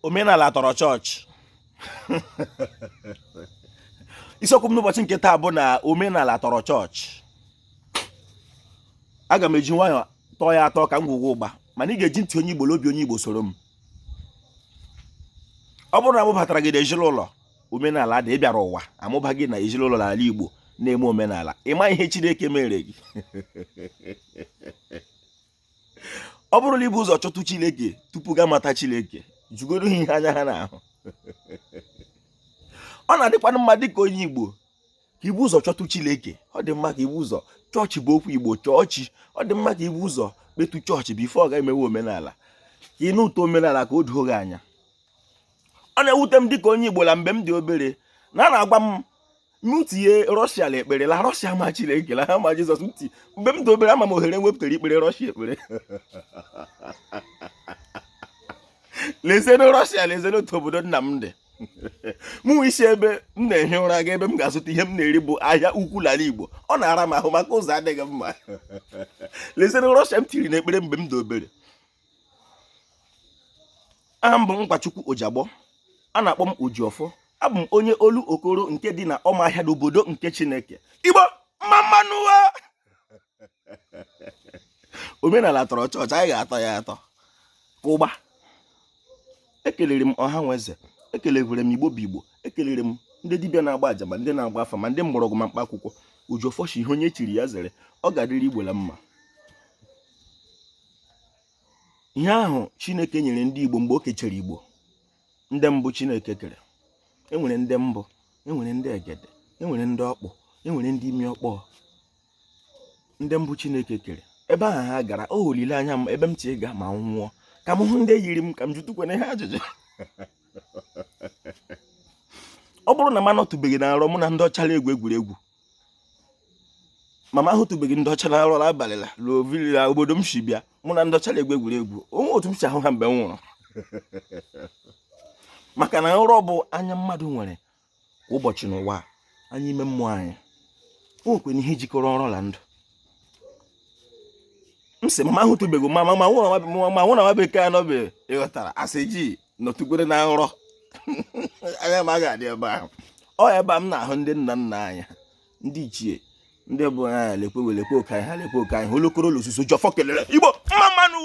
Omenala tọrọ chọọchị. Isiokwu m n'ụbọchị nke taa bụ na omenala tọrọ chọọchị. Aga m eji nwayọọ tọọ ya atọ ka m gwụgwọ ụgba, mana ị ga-eji ntị onye Igbo n'obi onye Igbo soro m. Ọ bụrụ na amụbatara gị n'ezinụlọ omenala dị, ị bịara ụwa amụba gị na ezinụlọ n'ala Igbo na-eme omenala, ị ma ihe Chineke mere gị. Ọ bụrụ na ibu ụzọ chọtụ Chineke tupu ga mata Chineke, jụgoro ihe anya ha n'ahụ. Ọ na-adịkwa mma dịka onye Igbo ka ibu ụzọ chọtụ Chineke. Ọ dị mma ka ibu ụzọ, chọọchị bụ okwu Igbo, chọọchị. Ọ dị mma ka ibu ụzọ kpetu chọọchị bifo ọ ga-emewe omenala, ka ị nụtụ omenala ka o doo gị anya. Ọ na-ewute m dịka onye Igbo na mgbe m dị obere na a na-agwa m tinye Rọshia ekpere la Rọshia ma Chineke la ha ma Jizọs. Mgbe m dị obere ama m ohere wepụtara ikpere Rọshia ekpere. Lezienụ Rọshia, lezienụ otu obodo nna m dị. Mụ isi ebe m na-ehi ụra ga ebe m ga-azụta ihe m na-eri bụ ahịa ukwu n'ala Igbo. Ọ na-ara m ahụ maka ụzọ adịghị mma. Lezienụ Rọshia m tiri n'ekpere mgbe m dị obere. Aha m bụ Mkpachukwu Ojiagbọ, a na-akpọ m Ojiọfọ. Abụ m onye olu okoro nke dị na Ọmahịa n'obodo nke Chineke. Igbo mmanụ ụwa. Omenala tọrọ chọọchị, anyị ga-atọ ya atọ ụgba. Ekelere m ọha nweze, ekelekwere m Igbo bụ Igbo, ekelere m ndị dibịa na-agba aja ma ndị na-agba afa ma ndị mgbọrọgwụ ma mkpa akwụkwọ. Ojiọfọ shi ihe onye chiri ya zere, ọ ga-adịrị Igbo la mma. Ihe ahụ Chineke nyere ndị Igbo mgbe o kechere Igbo, ndị mbụ Chineke kere. Enwere ndị mbụ, enwere ndị egede, enwere ndị ọkpụ, enwere ndị imi ọkpọ. Ndị mbụ Chineke kere, ebe ahụ ha gara, o olileanya m ebe m chi ga ma nwụọ, ka m hụ ndị yiri m ka m jụtụkwana ihe ajụjụ. Ọ bụrụ na m anọtụbeghị na nrọ mụ na ndị ọcha egwu egwuregwu, ma m ahụtụbeghị ndị ọcha na nrọ n'abalị la l'ovili na obodo m si bịa, mụ na ndị ọcha egwu egwuregwu, onwe otu m si ahụ ha mgbe m nwụrụ. Maka na nrọ bụ anya mmadụ nwere kwa ụbọchị n'ụwa, anya ime mmụọ anyị. O nwekwara ihe jikọrọ nrọ na ndụ. M sị ma ahụtụbeghị ma nwụ na nwa bekee anọbeghị, ịghọtara, asị ji nọtụgoro na nrọ. Anya m aga adị ebe ahụ. Ọ ebe a m na-ahụ ndị nna nna anyị, ndị ichie, ndị bụ lekwe oke anyị ha, lekwe oke anyị, olokoro olosuso Ojiọfọ kelere Igbo mmanụ.